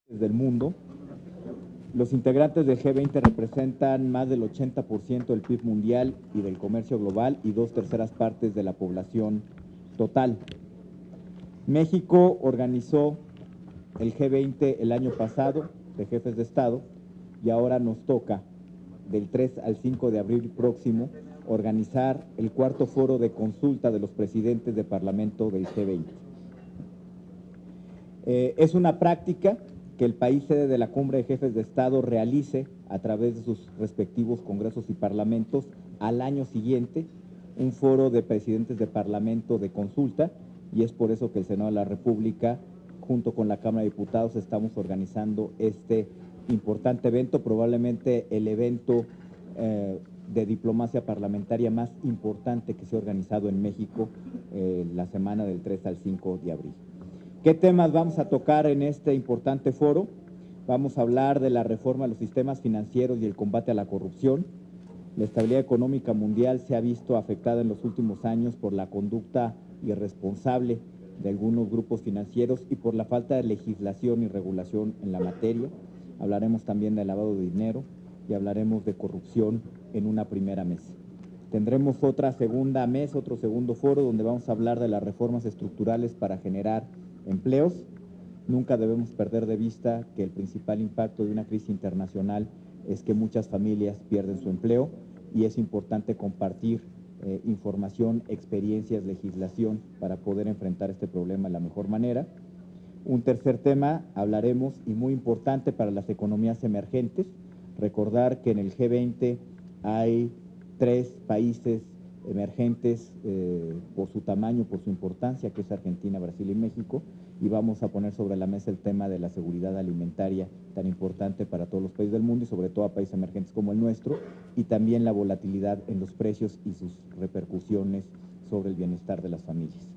Del mundo. Los integrantes del G20 representan más del 80% del PIB mundial y del comercio global y 2/3 partes de la población total. México organizó el G20 el año pasado de jefes de Estado y ahora nos toca, del 3 al 5 de abril próximo, organizar el cuarto foro de consulta de los presidentes de Parlamento del G20. Es una práctica que el país sede de la Cumbre de Jefes de Estado realice a través de sus respectivos congresos y parlamentos al año siguiente un foro de presidentes de Parlamento de consulta, y es por eso que el Senado de la República, junto con la Cámara de Diputados, estamos organizando este importante evento, probablemente el evento de diplomacia parlamentaria más importante que se ha organizado en México la semana del 3 al 5 de abril. ¿Qué temas vamos a tocar en este importante foro? Vamos a hablar de la reforma de los sistemas financieros y el combate a la corrupción. La estabilidad económica mundial se ha visto afectada en los últimos años por la conducta irresponsable de algunos grupos financieros y por la falta de legislación y regulación en la materia. Hablaremos también de lavado de dinero y hablaremos de corrupción en una primera mesa. Tendremos otra segunda mesa, otro segundo foro, donde vamos a hablar de las reformas estructurales para generar empleos. Nunca debemos perder de vista que el principal impacto de una crisis internacional es que muchas familias pierden su empleo y es importante compartir información, experiencias, legislación para poder enfrentar este problema de la mejor manera. Un tercer tema, hablaremos, y muy importante para las economías emergentes, recordar que en el G20 hay 3 países emergentes por su tamaño, por su importancia, que es Argentina, Brasil y México, y vamos a poner sobre la mesa el tema de la seguridad alimentaria tan importante para todos los países del mundo y sobre todo a países emergentes como el nuestro, y también la volatilidad en los precios y sus repercusiones sobre el bienestar de las familias.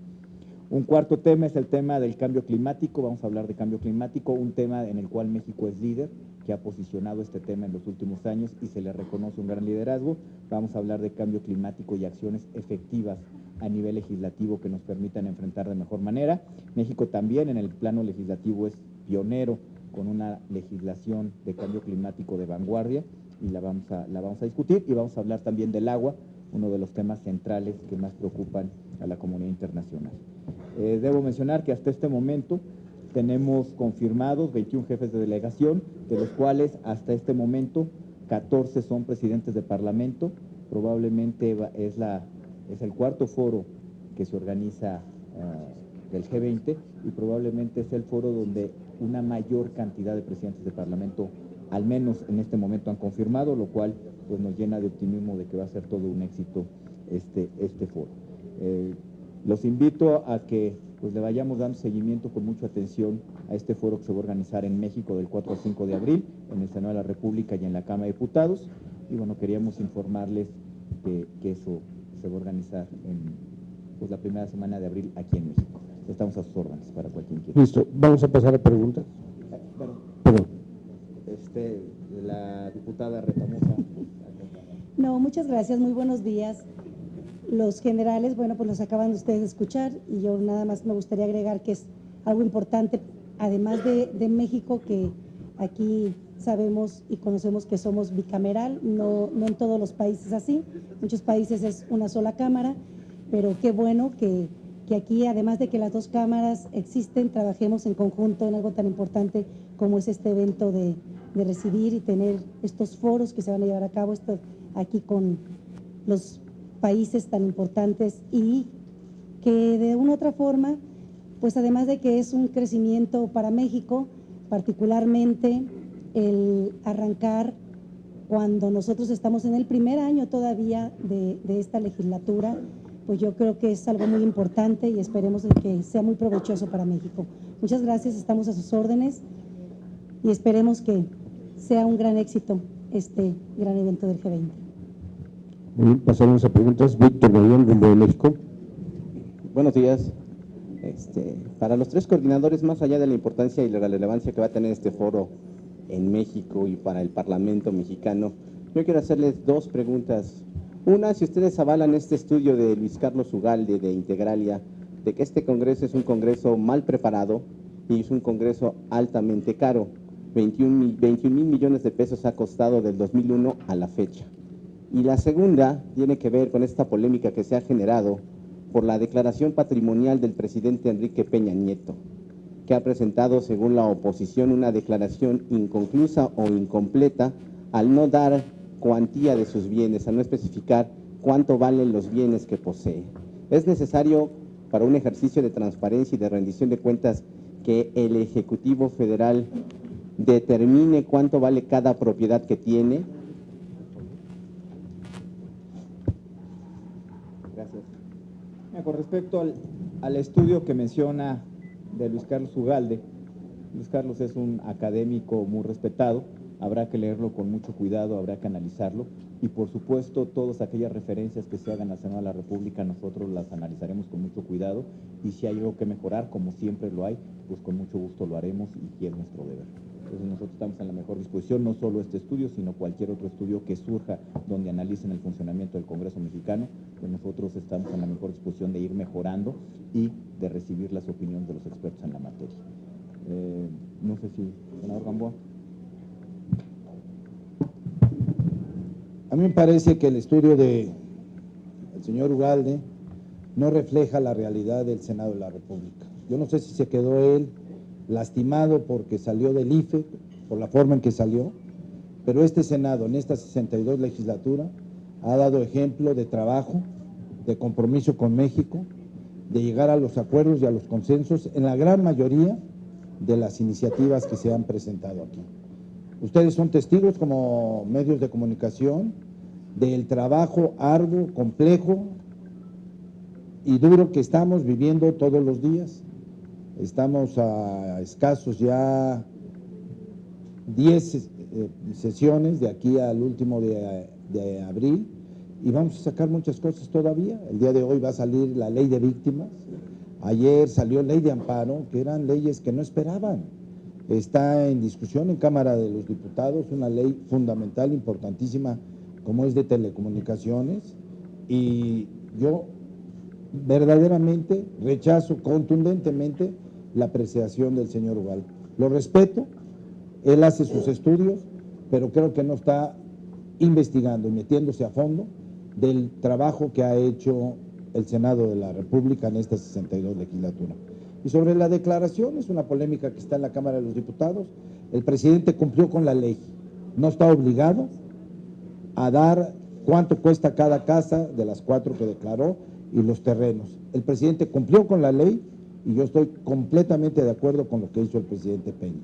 Un cuarto tema es el tema del cambio climático. Vamos a hablar de cambio climático, un tema en el cual México es líder, que ha posicionado este tema en los últimos años y se le reconoce un gran liderazgo. Vamos a hablar de cambio climático y acciones efectivas a nivel legislativo que nos permitan enfrentar de mejor manera. México también en el plano legislativo es pionero con una legislación de cambio climático de vanguardia y la vamos a discutir, y vamos a hablar también del agua, uno de los temas centrales que más preocupan a la comunidad internacional. Debo mencionar que hasta este momento tenemos confirmados 21 jefes de delegación, de los cuales hasta este momento 14 son presidentes de parlamento. Probablemente es el cuarto foro que se organiza del G20 y probablemente es el foro donde una mayor cantidad de presidentes de parlamento, al menos en este momento, han confirmado, lo cual pues nos llena de optimismo de que va a ser todo un éxito este foro. Los invito a que pues le vayamos dando seguimiento con mucha atención a este foro que se va a organizar en México del 4 al 5 de abril, en el Senado de la República y en la Cámara de Diputados. Y bueno, queríamos informarles que eso se va a organizar en pues, la primera semana de abril aquí en México. Estamos a sus órdenes para cualquier inquietud. Listo, vamos a pasar a preguntas. Perdón. La diputada Retamosa. No, muchas gracias, muy buenos días. Los generales, bueno, pues los acaban ustedes de escuchar y yo nada más me gustaría agregar que es algo importante, además de México, que aquí sabemos y conocemos que somos bicameral, no en todos los países así, muchos países es una sola cámara, pero qué bueno que aquí, además de que las dos cámaras existen, trabajemos en conjunto en algo tan importante como es este evento de recibir y tener estos foros que se van a llevar a cabo aquí con los países tan importantes y que de una u otra forma, pues además de que es un crecimiento para México, particularmente el arrancar cuando nosotros estamos en el primer año todavía de esta legislatura, pues yo creo que es algo muy importante y esperemos que sea muy provechoso para México. Muchas gracias, estamos a sus órdenes y esperemos que sea un gran éxito este gran evento del G20. Muy bien, pasamos a preguntas. Víctor Bayón, Rumbo de México. Buenos días. Para los tres coordinadores, más allá de la importancia y la relevancia que va a tener este foro en México y para el Parlamento mexicano, yo quiero hacerles dos preguntas. Una, si ustedes avalan este estudio de Luis Carlos Ugalde de Integralia, de que este Congreso es un Congreso mal preparado y es un Congreso altamente caro. 21 mil millones de pesos ha costado del 2001 a la fecha. Y la segunda tiene que ver con esta polémica que se ha generado por la declaración patrimonial del presidente Enrique Peña Nieto, que ha presentado, según la oposición, una declaración inconclusa o incompleta al no dar cuantía de sus bienes, al no especificar cuánto valen los bienes que posee. Es necesario, para un ejercicio de transparencia y de rendición de cuentas, que el Ejecutivo Federal determine cuánto vale cada propiedad que tiene. Gracias. Con respecto al estudio que menciona de Luis Carlos Ugalde, Luis Carlos es un académico muy respetado, habrá que leerlo con mucho cuidado, habrá que analizarlo y por supuesto todas aquellas referencias que se hagan al Senado de la República nosotros las analizaremos con mucho cuidado y si hay algo que mejorar, como siempre lo hay, pues con mucho gusto lo haremos y es nuestro deber. Entonces nosotros estamos en la mejor disposición, no solo este estudio, sino cualquier otro estudio que surja donde analicen el funcionamiento del Congreso mexicano, pues nosotros estamos en la mejor disposición de ir mejorando y de recibir las opiniones de los expertos en la materia. No sé si, senador Gamboa. A mí me parece que el estudio del señor Ugalde no refleja la realidad del Senado de la República. Yo no sé si se quedó él lastimado porque salió del IFE, por la forma en que salió, pero este Senado, en esta 62 legislatura, ha dado ejemplo de trabajo, de compromiso con México, de llegar a los acuerdos y a los consensos en la gran mayoría de las iniciativas que se han presentado aquí. Ustedes son testigos como medios de comunicación del trabajo arduo, complejo y duro que estamos viviendo todos los días. Estamos a escasos ya 10 sesiones de aquí al último de abril y vamos a sacar muchas cosas todavía. El día de hoy va a salir la ley de víctimas. Ayer salió ley de amparo, que eran leyes que no esperaban. Está en discusión en Cámara de los Diputados una ley fundamental, importantísima, como es de telecomunicaciones, y yo verdaderamente rechazo contundentemente la apreciación del señor Ugalde. Lo respeto, él hace sus estudios, pero creo que no está investigando y metiéndose a fondo del trabajo que ha hecho el Senado de la República en esta 62 legislatura. Y sobre la declaración, es una polémica que está en la Cámara de los Diputados. El presidente cumplió con la ley, no está obligado a dar cuánto cuesta cada casa de las 4 que declaró y los terrenos. El presidente cumplió con la ley y yo estoy completamente de acuerdo con lo que hizo el presidente Peña.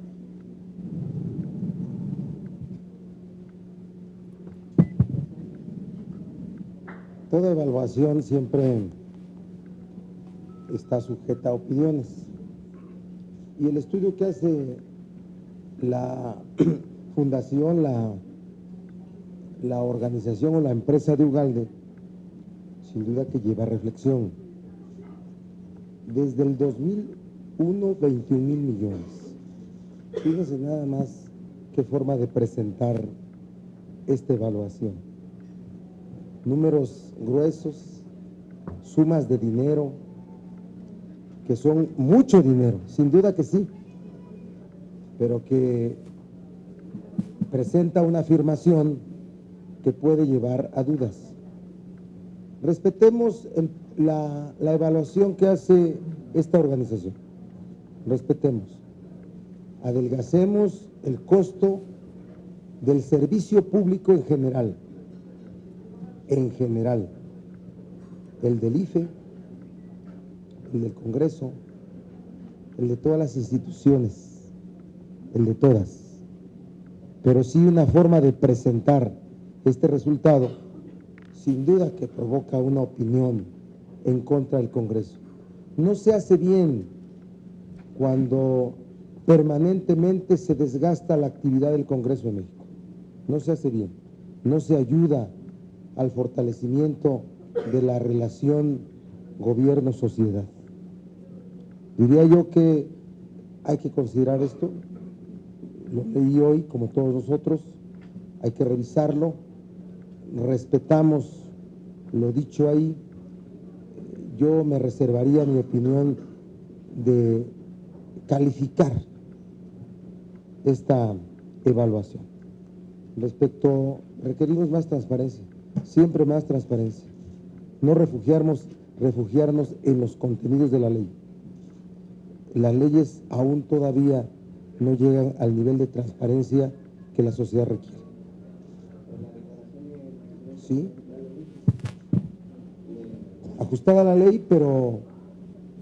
Toda evaluación siempre está sujeta a opiniones. Y el estudio que hace la fundación, la organización o la empresa de Ugalde, sin duda que lleva reflexión. Desde el 2001, 21,000 millones. Fíjense nada más qué forma de presentar esta evaluación. Números gruesos, sumas de dinero, que son mucho dinero, sin duda que sí, pero que presenta una afirmación que puede llevar a dudas. Respetemos la evaluación que hace esta organización. Respetemos. Adelgacemos el costo del servicio público en general. En general. El del IFE, el del Congreso, el de todas las instituciones, el de todas. Pero sí una forma de presentar este resultado, sin duda que provoca una opinión en contra del Congreso. No se hace bien cuando permanentemente se desgasta la actividad del Congreso de México. No se hace bien, no se ayuda al fortalecimiento de la relación gobierno-sociedad. Diría yo que hay que considerar esto, lo leí hoy como todos nosotros, hay que revisarlo, respetamos lo dicho ahí, yo me reservaría mi opinión de calificar esta evaluación. Requerimos más transparencia, siempre más transparencia, no refugiarnos en los contenidos de la ley. Las leyes aún todavía no llegan al nivel de transparencia que la sociedad requiere. Sí, ajustada a la ley, pero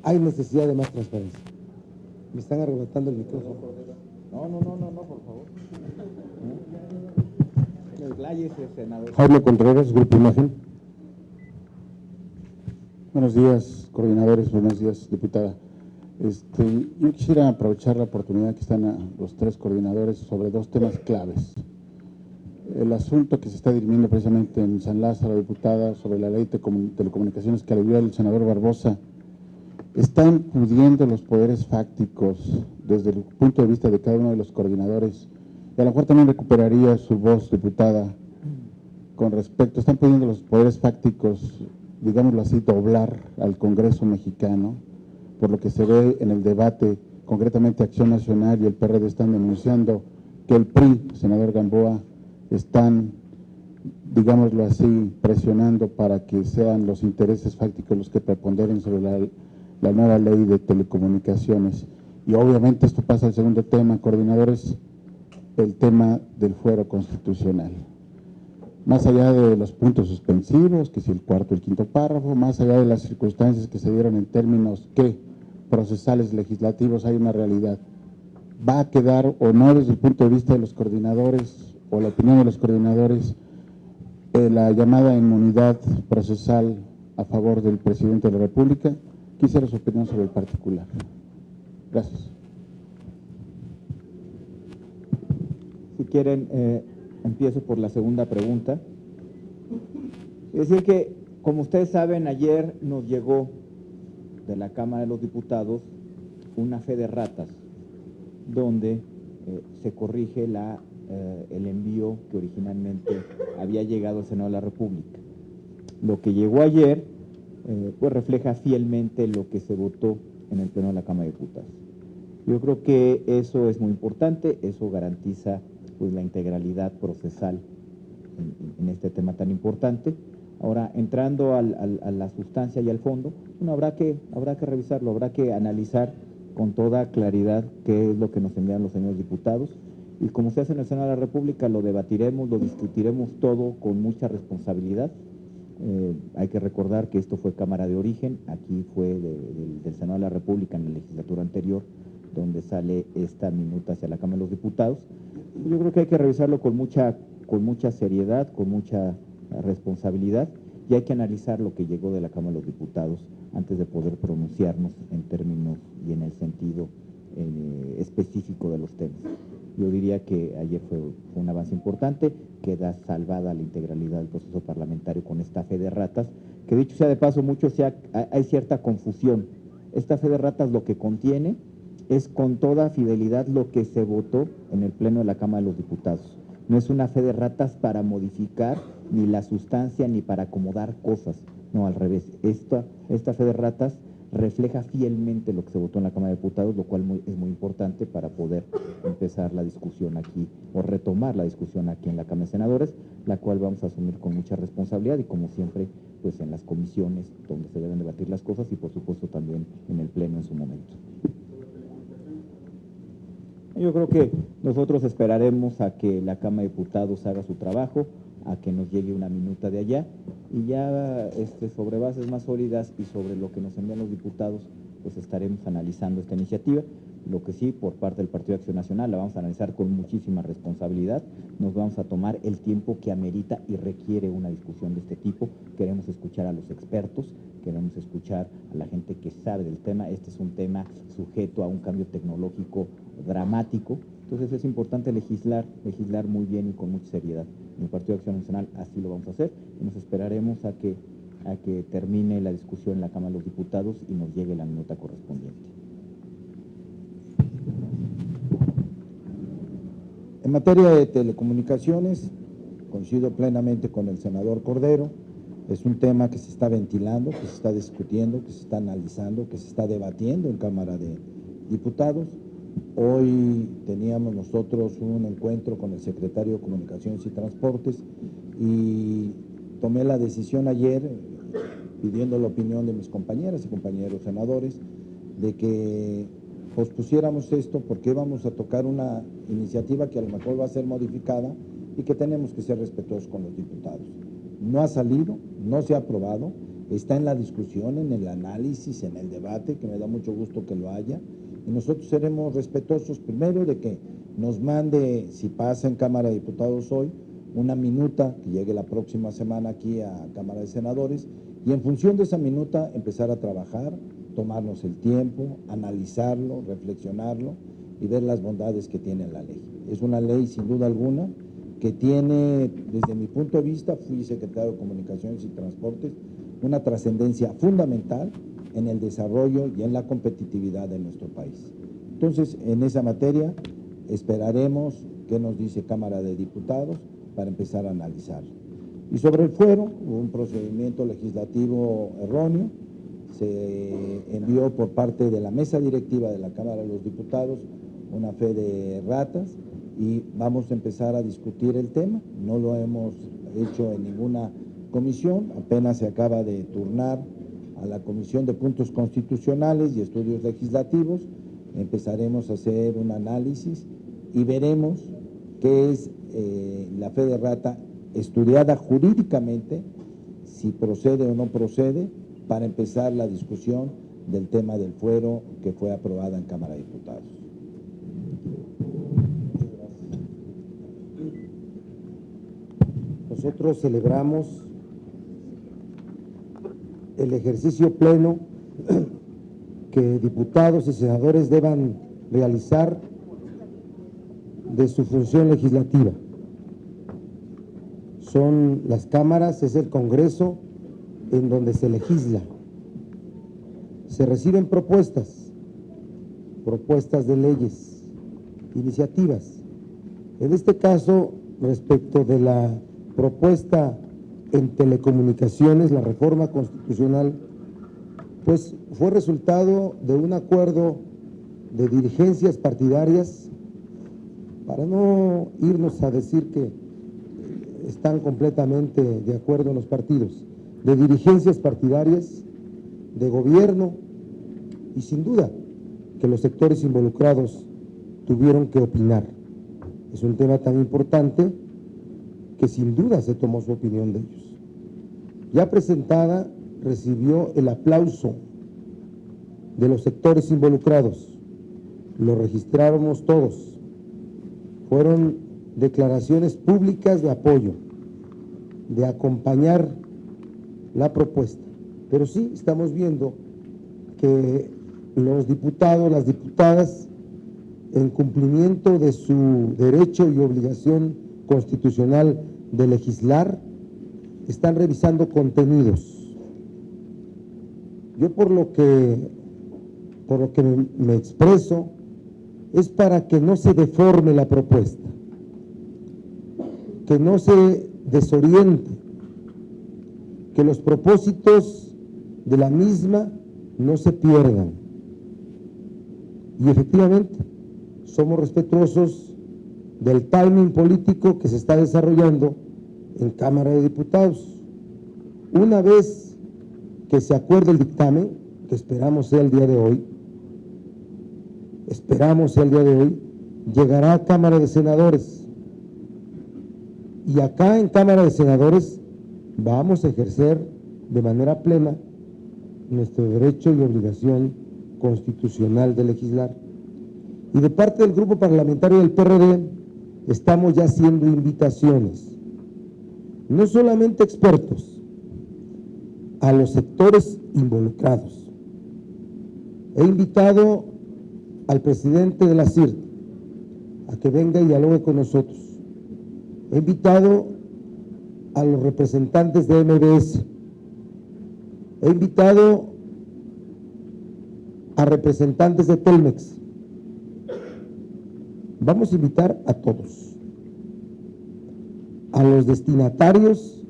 hay necesidad de más transparencia. Me están arrebatando el micrófono. No, por favor. Expláyese, senador. Jaime Contreras, Grupo Imagen. Buenos días, coordinadores, buenos días, diputada. Yo quisiera aprovechar la oportunidad que están los tres coordinadores sobre dos temas claves. El asunto que se está dirimiendo precisamente en San Lázaro, diputada, sobre la ley de telecomunicaciones que aludió el senador Barbosa, están pudiendo los poderes fácticos desde el punto de vista de cada uno de los coordinadores, y a lo mejor también recuperaría su voz, diputada, con respecto, están pudiendo los poderes fácticos, digámoslo así, doblar al Congreso mexicano, por lo que se ve en el debate, concretamente Acción Nacional y el PRD están denunciando que el PRI, senador Gamboa, están, digámoslo así, presionando para que sean los intereses fácticos los que preponderen sobre la nueva ley de telecomunicaciones. Y obviamente esto pasa al segundo tema, coordinadores, el tema del fuero constitucional. Más allá de los puntos suspensivos, que si el cuarto y el quinto párrafo, más allá de las circunstancias que se dieron en términos procesales legislativos, hay una realidad. ¿Va a quedar o no desde el punto de vista de los coordinadores o la opinión de los coordinadores la llamada inmunidad procesal a favor del presidente de la República? Quisiera su opinión sobre el particular. Gracias. Si quieren, empiezo por la segunda pregunta. Es decir que, como ustedes saben, ayer nos llegó de la Cámara de los Diputados una fe de ratas, donde se corrige el envío que originalmente había llegado al Senado de la República. Lo que llegó ayer, pues refleja fielmente lo que se votó en el Pleno de la Cámara de Diputados. Yo creo que eso es muy importante, eso garantiza pues la integralidad procesal en este tema tan importante. Ahora, entrando a la sustancia y al fondo, bueno, habrá que revisarlo, habrá que analizar con toda claridad qué es lo que nos envían los señores diputados, y como se hace en el Senado de la República, lo debatiremos, lo discutiremos todo con mucha responsabilidad. Hay que recordar que esto fue Cámara de origen, aquí fue del Senado de la República en la legislatura anterior, donde sale esta minuta hacia la Cámara de los Diputados. Yo creo que hay que revisarlo con mucha seriedad, con mucha responsabilidad, y hay que analizar lo que llegó de la Cámara de los Diputados antes de poder pronunciarnos en términos y en el sentido específico de los temas. Yo diría que ayer fue un avance importante, queda salvada la integralidad del proceso parlamentario con esta fe de ratas, que dicho sea de paso, hay cierta confusión. Esta fe de ratas lo que contiene es con toda fidelidad lo que se votó en el Pleno de la Cámara de los Diputados. No es una fe de ratas para modificar ni la sustancia ni para acomodar cosas, no, al revés. Esta fe de ratas refleja fielmente lo que se votó en la Cámara de Diputados, lo cual es muy importante para poder empezar la discusión aquí o retomar la discusión aquí en la Cámara de Senadores, la cual vamos a asumir con mucha responsabilidad y como siempre pues en las comisiones donde se deben debatir las cosas y por supuesto también en el Pleno en su momento. Yo creo que nosotros esperaremos a que la Cámara de Diputados haga su trabajo, a que nos llegue una minuta de allá y ya sobre bases más sólidas y sobre lo que nos envían los diputados, pues estaremos analizando esta iniciativa. Lo que sí, por parte del Partido de Acción Nacional, la vamos a analizar con muchísima responsabilidad, nos vamos a tomar el tiempo que amerita y requiere una discusión de este tipo. Queremos escuchar a los expertos, queremos escuchar a la gente que sabe del tema. Este es un tema sujeto a un cambio tecnológico dramático, entonces es importante legislar muy bien y con mucha seriedad. En el Partido de Acción Nacional así lo vamos a hacer y nos esperaremos a que termine la discusión en la Cámara de los Diputados y nos llegue la minuta correspondiente. En materia de telecomunicaciones, coincido plenamente con el senador Cordero, es un tema que se está ventilando, que se está discutiendo, que se está analizando, que se está debatiendo en Cámara de Diputados. Hoy teníamos nosotros un encuentro con el secretario de Comunicaciones y Transportes y tomé la decisión ayer, pidiendo la opinión de mis compañeras y compañeros senadores, de que pospusiéramos esto porque vamos a tocar una iniciativa que a lo mejor va a ser modificada y que tenemos que ser respetuosos con los diputados. No ha salido, no se ha aprobado, está en la discusión, en el análisis, en el debate, que me da mucho gusto que lo haya, y nosotros seremos respetuosos primero de que nos mande, si pasa en Cámara de Diputados hoy, una minuta que llegue la próxima semana aquí a Cámara de Senadores, y en función de esa minuta empezar a trabajar, tomarnos el tiempo, analizarlo, reflexionarlo y ver las bondades que tiene la ley. Es una ley sin duda alguna que tiene, desde mi punto de vista, fui secretario de Comunicaciones y Transportes, una trascendencia fundamental en el desarrollo y en la competitividad de nuestro país. Entonces, en esa materia, esperaremos qué nos dice Cámara de Diputados para empezar a analizar. Y sobre el fuero, hubo un procedimiento legislativo erróneo, se envió por parte de la mesa directiva de la Cámara de los Diputados una fe de ratas y vamos a empezar a discutir el tema. No lo hemos hecho en ninguna comisión, apenas se acaba de turnar a la Comisión de Puntos Constitucionales y Estudios Legislativos. Empezaremos a hacer un análisis y veremos qué es la fe de rata estudiada jurídicamente, si procede o no procede, para empezar la discusión del tema del fuero que fue aprobada en Cámara de Diputados. Nosotros celebramos el ejercicio pleno que diputados y senadores deban realizar de su función legislativa. Son las cámaras, es el Congreso en donde se legisla. Se reciben propuestas de leyes, iniciativas. En este caso, respecto de la propuesta en telecomunicaciones, la reforma constitucional, pues fue resultado de un acuerdo de dirigencias partidarias, para no irnos a decir que están completamente de acuerdo en los partidos, de dirigencias partidarias, de gobierno, y sin duda que los sectores involucrados tuvieron que opinar. Es un tema tan importante que sin duda se tomó su opinión de ellos. Ya presentada, recibió el aplauso de los sectores involucrados, lo registramos todos, fueron declaraciones públicas de apoyo, de acompañar la propuesta. Pero sí estamos viendo que los diputados, las diputadas, en cumplimiento de su derecho y obligación constitucional de legislar, están revisando contenidos. Yo por lo que me expreso es para que no se deforme la propuesta, que no se desoriente, que los propósitos de la misma no se pierdan. Y efectivamente, somos respetuosos del timing político que se está desarrollando en Cámara de Diputados. Una vez que se acuerde el dictamen, que esperamos sea el día de hoy, llegará a Cámara de Senadores. Y acá en Cámara de Senadores vamos a ejercer de manera plena nuestro derecho y obligación constitucional de legislar. Y de parte del grupo parlamentario del PRD estamos ya haciendo invitaciones, no solamente expertos, a los sectores involucrados. He invitado al presidente de la CIRT a que venga y dialogue con nosotros. He invitado a los representantes de MBS. He invitado a representantes de Telmex. Vamos a invitar a todos, a los destinatarios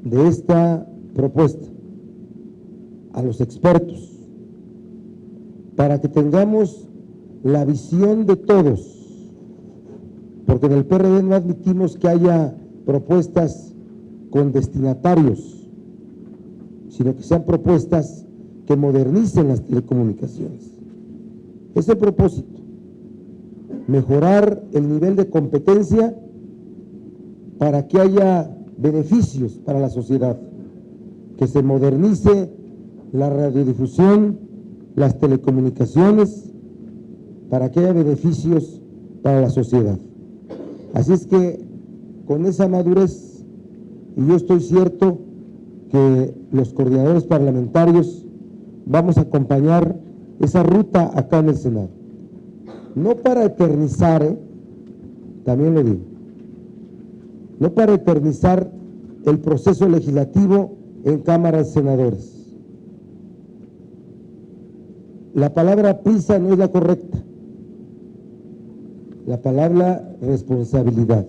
de esta propuesta, a los expertos, para que tengamos la visión de todos, porque en el PRD no admitimos que haya propuestas con destinatarios, sino que sean propuestas que modernicen las telecomunicaciones. Es el propósito, mejorar el nivel de competencia para que haya beneficios para la sociedad, que se modernice la radiodifusión, las telecomunicaciones, para que haya beneficios para la sociedad. Así es que con esa madurez, y yo estoy cierto que los coordinadores parlamentarios vamos a acompañar esa ruta acá en el Senado. No para eternizar, también lo digo, no para eternizar el proceso legislativo en Cámara de Senadores. La palabra prisa no es la correcta. La palabra responsabilidad.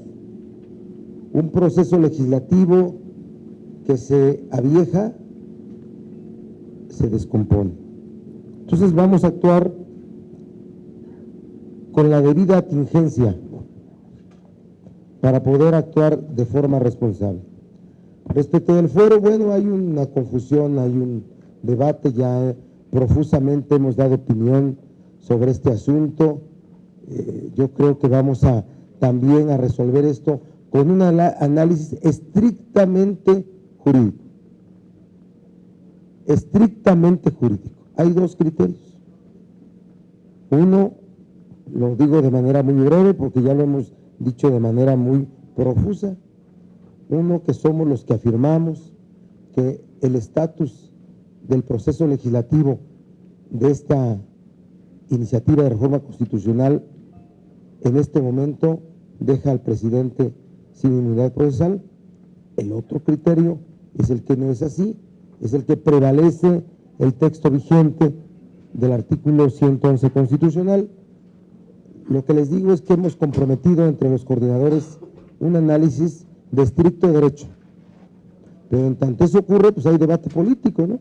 Un proceso legislativo que se avieja, se descompone. Entonces vamos a actuar con la debida atingencia para poder actuar de forma responsable. Respecto del fuero, bueno, hay una confusión, hay un debate, ya profusamente hemos dado opinión sobre este asunto. Yo creo que vamos a también a resolver esto con un análisis estrictamente jurídico. Estrictamente jurídico. Hay dos criterios. Uno, lo digo de manera muy breve porque ya lo hemos dicho de manera muy profusa. Uno, que somos los que afirmamos que el estatus del proceso legislativo de esta iniciativa de reforma constitucional en este momento deja al presidente sin inmunidad procesal. El otro criterio es el que no es así, es el que prevalece el texto vigente del artículo 111 constitucional. Lo que les digo es que hemos comprometido entre los coordinadores un análisis de estricto derecho, pero en tanto eso ocurre, pues hay debate político, ¿no?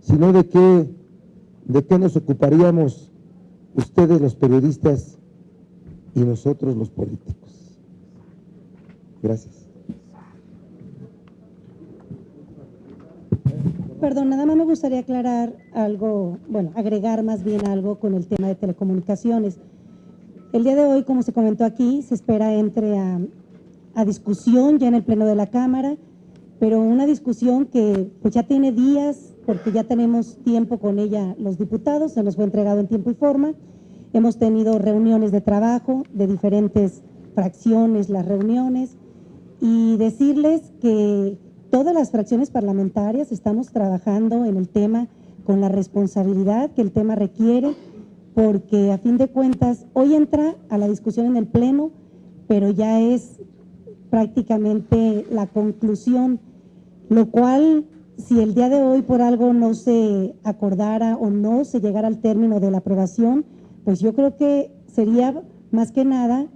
Si no, ¿de qué nos ocuparíamos ustedes los periodistas y nosotros los políticos? Gracias. Perdón, nada más me gustaría aclarar algo, bueno, agregar más bien algo con el tema de telecomunicaciones. El día de hoy, como se comentó aquí, se espera entre a discusión ya en el Pleno de la Cámara, pero una discusión que pues ya tiene días, porque ya tenemos tiempo con ella los diputados, se nos fue entregado en tiempo y forma. Hemos tenido reuniones de trabajo de diferentes fracciones, las reuniones, y decirles que todas las fracciones parlamentarias estamos trabajando en el tema con la responsabilidad que el tema requiere, porque a fin de cuentas hoy entra a la discusión en el Pleno, pero ya es prácticamente la conclusión, lo cual, si el día de hoy por algo no se acordara o no se llegara al término de la aprobación, pues yo creo que sería más que nada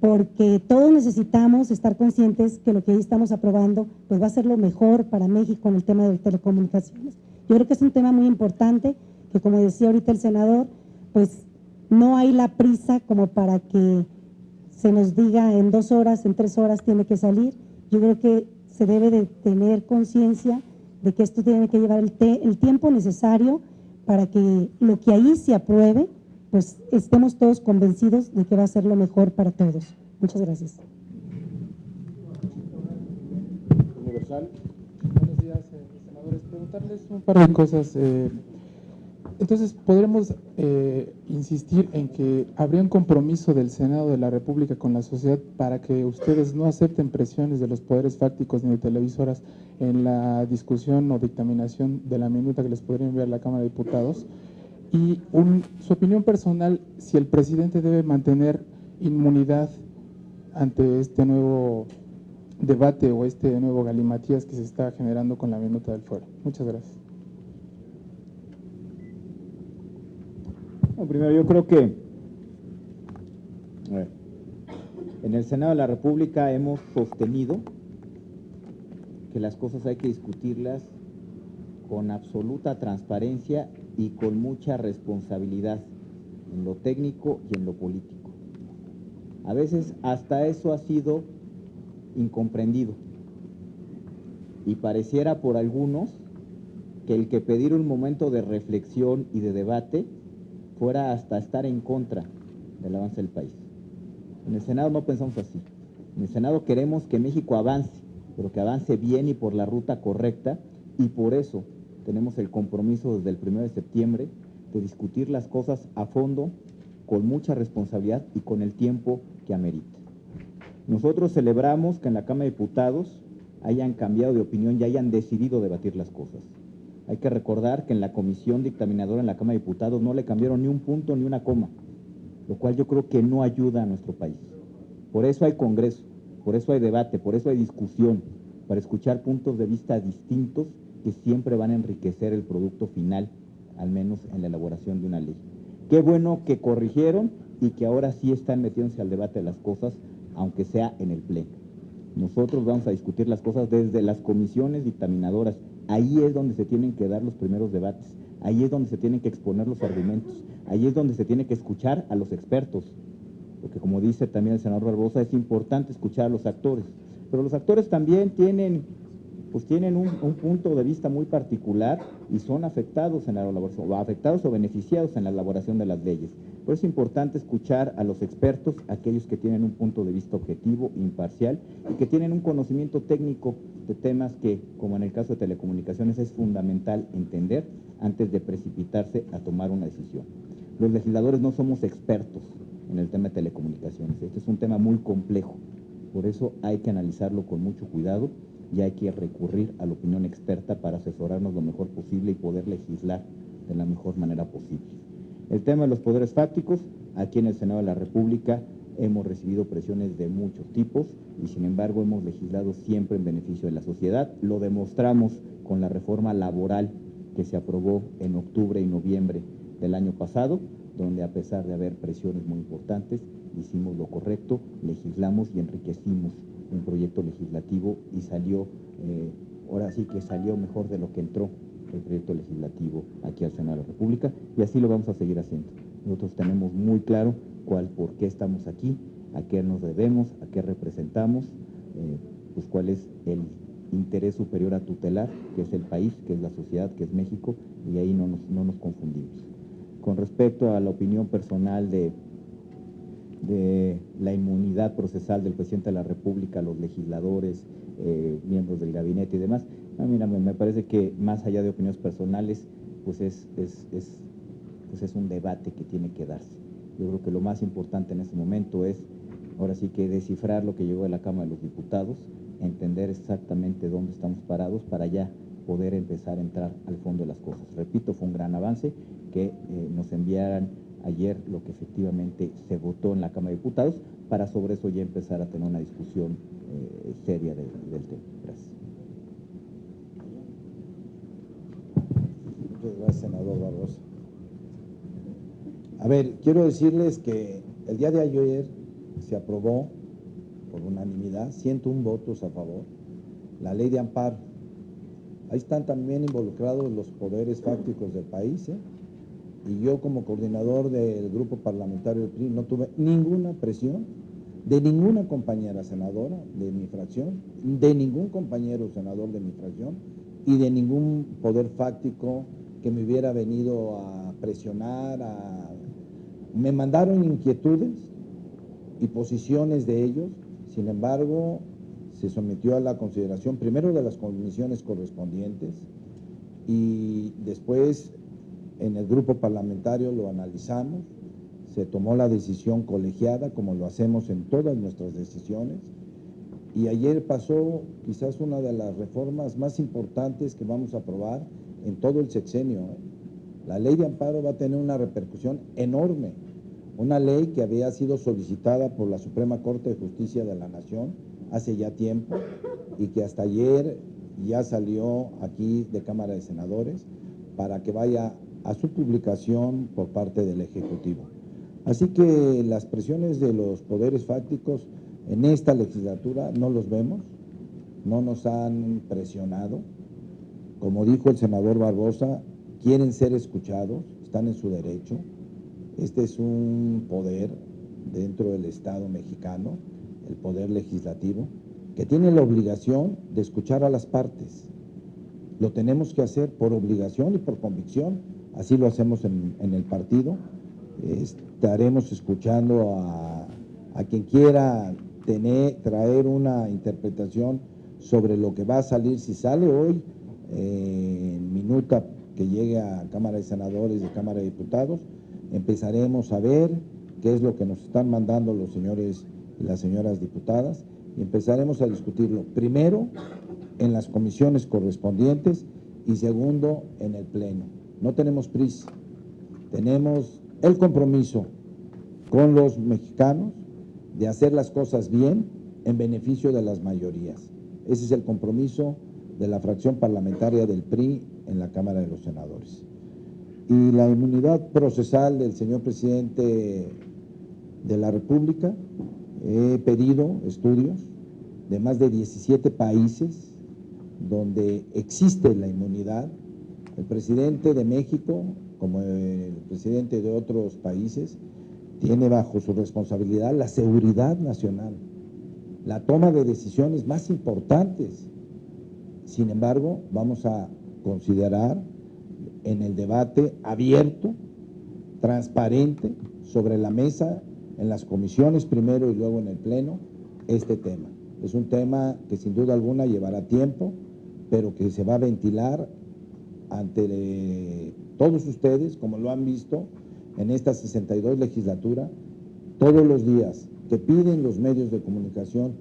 porque todos necesitamos estar conscientes que lo que hoy estamos aprobando pues va a ser lo mejor para México en el tema de telecomunicaciones. Yo creo que es un tema muy importante, que como decía ahorita el senador, pues no hay la prisa como para que se nos diga en 2 horas, en 3 horas tiene que salir. Yo creo que se debe de tener conciencia de que esto tiene que llevar el tiempo necesario para que lo que ahí se apruebe, pues estemos todos convencidos de que va a ser lo mejor para todos. Muchas gracias. Universal. Buenos días, senadores. Preguntarles un par de cosas. Entonces, ¿podremos insistir en que habría un compromiso del Senado de la República con la sociedad para que ustedes no acepten presiones de los poderes fácticos ni de televisoras en la discusión o dictaminación de la minuta que les podría enviar la Cámara de Diputados? Y su opinión personal, si el presidente debe mantener inmunidad ante este nuevo debate o este nuevo galimatías que se está generando con la minuta del fuero. Muchas gracias. Bueno, primero, yo creo que en el Senado de la República hemos sostenido que las cosas hay que discutirlas con absoluta transparencia y con mucha responsabilidad en lo técnico y en lo político. A veces hasta eso ha sido incomprendido y pareciera por algunos que el que pedir un momento de reflexión y de debate fuera hasta estar en contra del avance del país. En el Senado no pensamos así. En el Senado queremos que México avance, pero que avance bien y por la ruta correcta, y por eso tenemos el compromiso desde el 1 de septiembre de discutir las cosas a fondo, con mucha responsabilidad y con el tiempo que amerita. Nosotros celebramos que en la Cámara de Diputados hayan cambiado de opinión y hayan decidido debatir las cosas. Hay que recordar que en la comisión dictaminadora en la Cámara de Diputados no le cambiaron ni un punto ni una coma, lo cual yo creo que no ayuda a nuestro país. Por eso hay Congreso, por eso hay debate, por eso hay discusión, para escuchar puntos de vista distintos que siempre van a enriquecer el producto final, al menos en la elaboración de una ley. Qué bueno que corrigieron y que ahora sí están metiéndose al debate de las cosas, aunque sea en el Pleno. Nosotros vamos a discutir las cosas desde las comisiones dictaminadoras. Ahí es donde se tienen que dar los primeros debates, ahí es donde se tienen que exponer los argumentos, ahí es donde se tiene que escuchar a los expertos, porque como dice también el senador Barbosa, es importante escuchar a los actores, pero los actores también tienen un punto de vista muy particular y son afectados en la elaboración, o afectados o beneficiados en la elaboración de las leyes. Por eso es importante escuchar a los expertos, aquellos que tienen un punto de vista objetivo, imparcial, y que tienen un conocimiento técnico de temas que, como en el caso de telecomunicaciones, es fundamental entender antes de precipitarse a tomar una decisión. Los legisladores no somos expertos en el tema de telecomunicaciones. Este es un tema muy complejo, por eso hay que analizarlo con mucho cuidado y hay que recurrir a la opinión experta para asesorarnos lo mejor posible y poder legislar de la mejor manera posible. El tema de los poderes fácticos, aquí en el Senado de la República hemos recibido presiones de muchos tipos y sin embargo hemos legislado siempre en beneficio de la sociedad. Lo demostramos con la reforma laboral que se aprobó en octubre y noviembre del año pasado, donde a pesar de haber presiones muy importantes, hicimos lo correcto, legislamos y enriquecimos un proyecto legislativo y salió, ahora sí que salió mejor de lo que entró el proyecto legislativo aquí al Senado de la República, y así lo vamos a seguir haciendo. Nosotros tenemos muy claro por qué estamos aquí, a qué nos debemos, a qué representamos, pues cuál es el interés superior a tutelar, que es el país, que es la sociedad, que es México, y ahí no nos confundimos. Con respecto a la opinión personal de la inmunidad procesal del presidente de la República, los legisladores, miembros del gabinete y demás, mira, me parece que más allá de opiniones personales, pues es un debate que tiene que darse. Yo creo que lo más importante en este momento es, ahora sí que descifrar lo que llegó de la Cámara de los Diputados, entender exactamente dónde estamos parados para ya poder empezar a entrar al fondo de las cosas. Repito, fue un gran avance que nos enviaran ayer lo que efectivamente se votó en la Cámara de Diputados, para sobre eso ya empezar a tener una discusión seria del tema. Gracias. Muchas gracias, senador Barbosa. A ver, quiero decirles que el día de ayer se aprobó por unanimidad, 101 votos a favor, la ley de amparo. Ahí están también involucrados los poderes fácticos del país, ¿eh? Y yo como coordinador del grupo parlamentario del PRI no tuve ninguna presión de ninguna compañera senadora de mi fracción, de ningún compañero senador de mi fracción y de ningún poder fáctico que me hubiera venido a presionar. Me mandaron inquietudes y posiciones de ellos, sin embargo, se sometió a la consideración primero de las comisiones correspondientes y después en el grupo parlamentario lo analizamos, se tomó la decisión colegiada, como lo hacemos en todas nuestras decisiones, y ayer pasó quizás una de las reformas más importantes que vamos a aprobar en todo el sexenio, ¿eh? La ley de amparo va a tener una repercusión enorme, una ley que había sido solicitada por la Suprema Corte de Justicia de la Nación hace ya tiempo y que hasta ayer ya salió aquí de Cámara de Senadores para que vaya a su publicación por parte del Ejecutivo. Así que las presiones de los poderes fácticos en esta legislatura no los vemos, no nos han presionado. Como dijo el senador Barbosa, quieren ser escuchados, están en su derecho. Este es un poder dentro del Estado mexicano, el poder legislativo, que tiene la obligación de escuchar a las partes. Lo tenemos que hacer por obligación y por convicción, así lo hacemos en el partido. Estaremos escuchando a quien quiera traer una interpretación sobre lo que va a salir, si sale hoy en minuta que llegue a Cámara de Senadores, de Cámara de Diputados, empezaremos a ver qué es lo que nos están mandando los señores y las señoras diputadas y empezaremos a discutirlo primero en las comisiones correspondientes y segundo en el Pleno. No tenemos prisa, tenemos el compromiso con los mexicanos de hacer las cosas bien en beneficio de las mayorías. Ese es el compromiso de la fracción parlamentaria del PRI en la Cámara de los Senadores. Y la inmunidad procesal del señor presidente de la República, he pedido estudios de más de 17 países donde existe la inmunidad. El presidente de México, como el presidente de otros países, tiene bajo su responsabilidad la seguridad nacional, la toma de decisiones más importantes. Sin embargo, vamos a considerar en el debate abierto, transparente, sobre la mesa, en las comisiones primero y luego en el Pleno, este tema. Es un tema que sin duda alguna llevará tiempo, pero que se va a ventilar ante todos ustedes, como lo han visto en esta 62 legislatura, todos los días que piden los medios de comunicación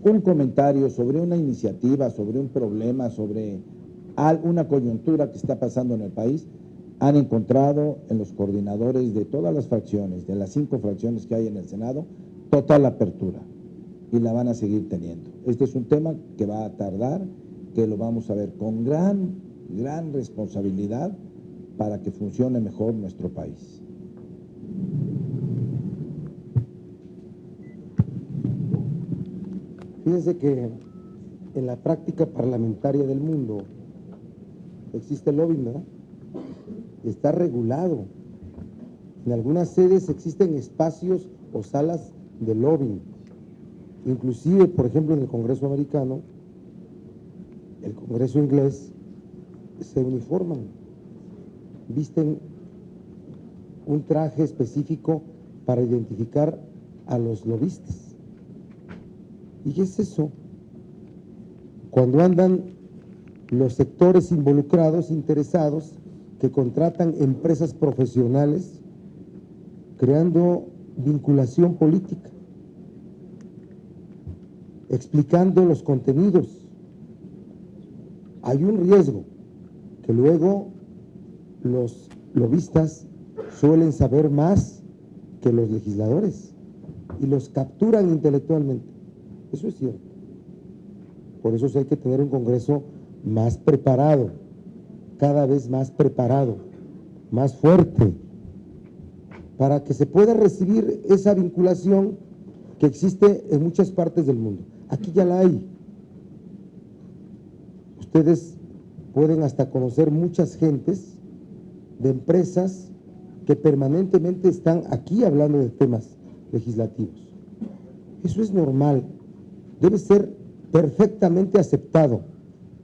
un comentario sobre una iniciativa, sobre un problema, sobre una coyuntura que está pasando en el país, han encontrado en los coordinadores de todas las fracciones, de las 5 fracciones que hay en el Senado, total apertura y la van a seguir teniendo. Este es un tema que va a tardar, que lo vamos a ver con gran responsabilidad para que funcione mejor nuestro país. Fíjense que en la práctica parlamentaria del mundo existe el lobbying, ¿verdad? Está regulado. En algunas sedes existen espacios o salas de lobbying. Inclusive, por ejemplo, en el Congreso americano, el Congreso inglés, se uniforman, visten un traje específico para identificar a los lobistas. ¿Y qué es eso? Cuando andan los sectores involucrados, interesados, que contratan empresas profesionales, creando vinculación política, explicando los contenidos. Hay un riesgo que luego los lobistas suelen saber más que los legisladores y los capturan intelectualmente. Eso es cierto. Por eso hay que tener un Congreso más preparado, cada vez más preparado, más fuerte, para que se pueda recibir esa vinculación que existe en muchas partes del mundo. Aquí ya la hay. Ustedes pueden hasta conocer muchas gentes de empresas que permanentemente están aquí hablando de temas legislativos. Eso es normal, debe ser perfectamente aceptado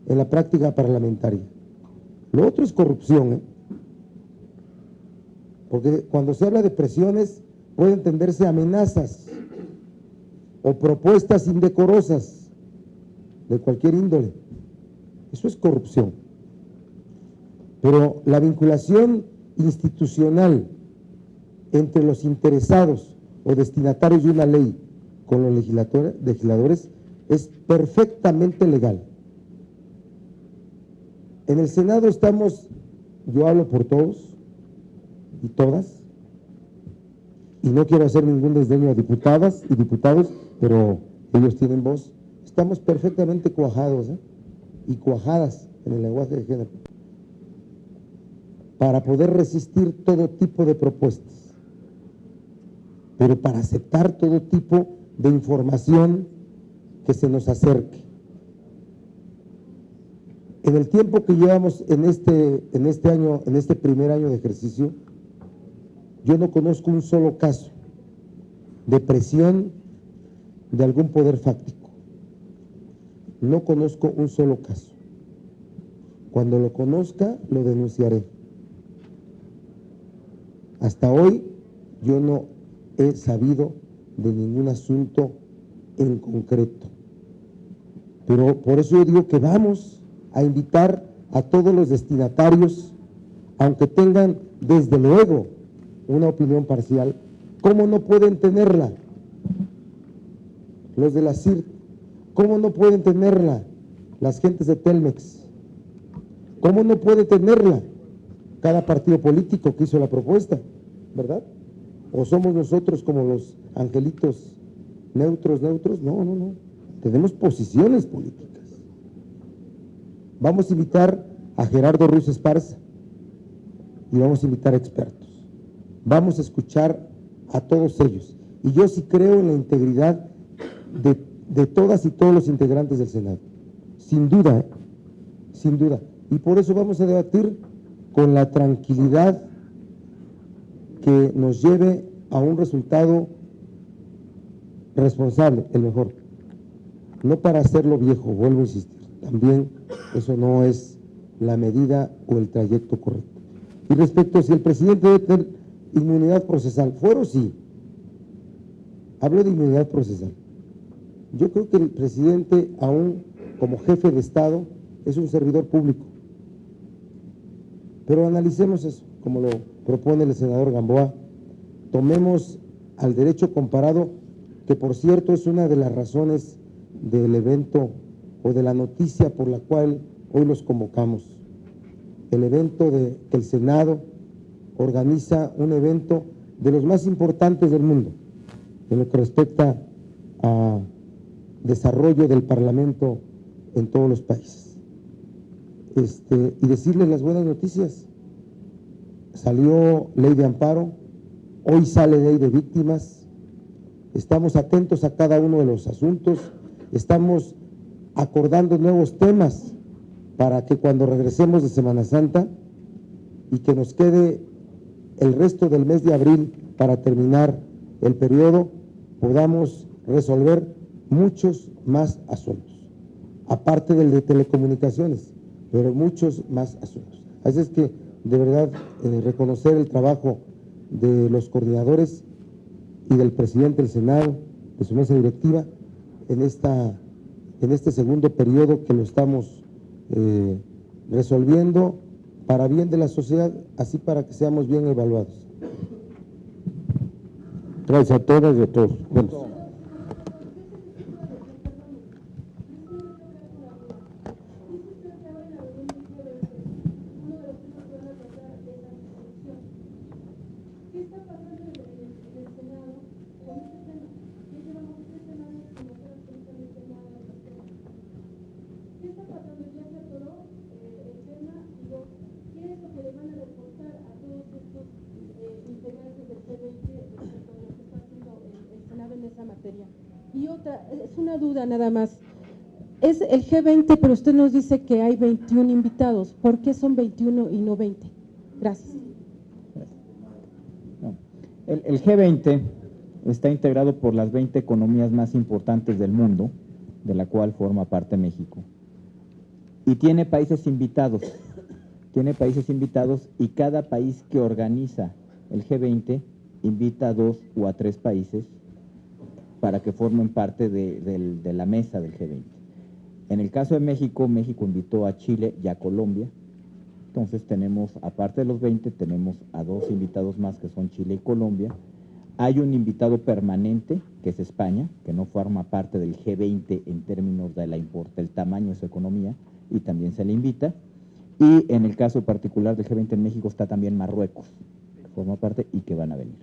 en la práctica parlamentaria. Lo otro es corrupción, ¿eh? Porque cuando se habla de presiones puede entenderse amenazas o propuestas indecorosas de cualquier índole. Eso es corrupción. Pero la vinculación institucional entre los interesados o destinatarios de una ley con los legisladores es perfectamente legal. En el Senado estamos, yo hablo por todos y todas, y no quiero hacer ningún desdeño a diputadas y diputados, pero ellos tienen voz. Estamos perfectamente cuajados, y cuajadas en el lenguaje de género para poder resistir todo tipo de propuestas, pero para aceptar todo tipo de información que se nos acerque. En el tiempo que llevamos en este primer año de ejercicio, yo no conozco un solo caso de presión de algún poder fáctico. No conozco un solo caso. Cuando lo conozca, lo denunciaré. Hasta hoy, yo no he sabido de ningún asunto en concreto. Pero por eso yo digo que vamos a invitar a todos los destinatarios, aunque tengan desde luego una opinión parcial. ¿Cómo no pueden tenerla los de la CIRT? ¿Cómo no pueden tenerla las gentes de Telmex? ¿Cómo no puede tenerla cada partido político que hizo la propuesta, verdad? ¿O somos nosotros como los angelitos neutros? No. Tenemos posiciones políticas. Vamos a invitar a Gerardo Ruiz Esparza y vamos a invitar a expertos. Vamos a escuchar a todos ellos. Y yo sí creo en la integridad de todas y todos los integrantes del Senado. Sin duda, sin duda. Y por eso vamos a debatir con la tranquilidad que nos lleve a un resultado responsable, el mejor. No para hacerlo viejo, vuelvo a insistir. También eso no es la medida o el trayecto correcto. Y respecto a si el presidente debe tener inmunidad procesal, fuero sí. Hablo de inmunidad procesal. Yo creo que el presidente, aún como jefe de Estado, es un servidor público. Pero analicemos eso, como lo propone el senador Gamboa. Tomemos al derecho comparado, que por cierto es una de las razones del evento o de la noticia por la cual hoy los convocamos. El evento de que el Senado organiza un evento de los más importantes del mundo, en lo que respecta a desarrollo del Parlamento en todos los países. Y decirles las buenas noticias. Salió ley de amparo, hoy sale ley de víctimas, estamos atentos a cada uno de los asuntos, estamos acordando nuevos temas para que cuando regresemos de Semana Santa y que nos quede el resto del mes de abril para terminar el periodo, podamos resolver muchos más asuntos, aparte del de telecomunicaciones, pero muchos más asuntos. Así es que, de verdad, reconocer el trabajo de los coordinadores y del presidente del Senado, de su mesa directiva, en este segundo periodo que lo estamos resolviendo para bien de la sociedad, así para que seamos bien evaluados. Gracias a todas y a todos. Bueno. Y otra, es una duda nada más. Es el G20, pero usted nos dice que hay 21 invitados. ¿Por qué son 21 y no 20? Gracias. No. El G20 está integrado por las 20 economías más importantes del mundo, de la cual forma parte México. Y tiene países invitados y cada país que organiza el G20 invita a 2 o a 3 países para que formen parte de la mesa del G20. En el caso de México, México invitó a Chile y a Colombia. Entonces tenemos, aparte de los 20, tenemos a 2 invitados más que son Chile y Colombia. Hay un invitado permanente, que es España, que no forma parte del G20 en términos de el tamaño de su economía, y también se le invita. Y en el caso particular del G20 en México está también Marruecos, que forma parte y que van a venir.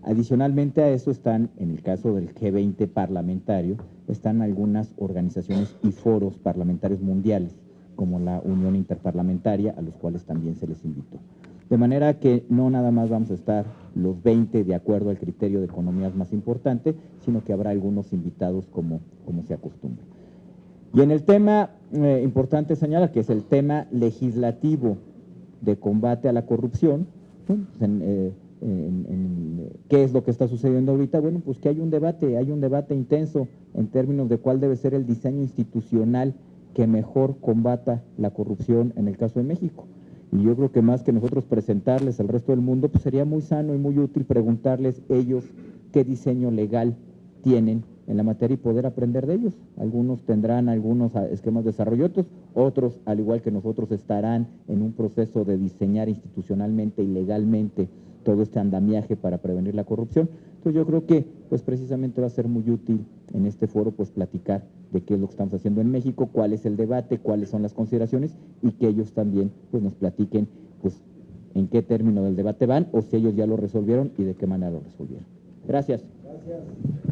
Adicionalmente a eso están, en el caso del G20 parlamentario, están algunas organizaciones y foros parlamentarios mundiales, como la Unión Interparlamentaria, a los cuales también se les invitó. De manera que no nada más vamos a estar los 20 de acuerdo al criterio de economías más importante, sino que habrá algunos invitados como se acostumbra. Y en el tema importante señala que es el tema legislativo de combate a la corrupción, ¿no? ¿Qué es lo que está sucediendo ahorita? Bueno, pues que hay un debate intenso en términos de cuál debe ser el diseño institucional que mejor combata la corrupción en el caso de México. Y yo creo que más que nosotros presentarles al resto del mundo, pues sería muy sano y muy útil preguntarles ellos qué diseño legal tienen en la materia y poder aprender de ellos. Algunos tendrán algunos esquemas desarrollados, otros, al igual que nosotros, estarán en un proceso de diseñar institucionalmente y legalmente todo este andamiaje para prevenir la corrupción. Entonces yo creo que pues precisamente va a ser muy útil en este foro pues platicar de qué es lo que estamos haciendo en México, cuál es el debate, cuáles son las consideraciones y que ellos también pues nos platiquen pues en qué término del debate van o si ellos ya lo resolvieron y de qué manera lo resolvieron. Gracias. Gracias.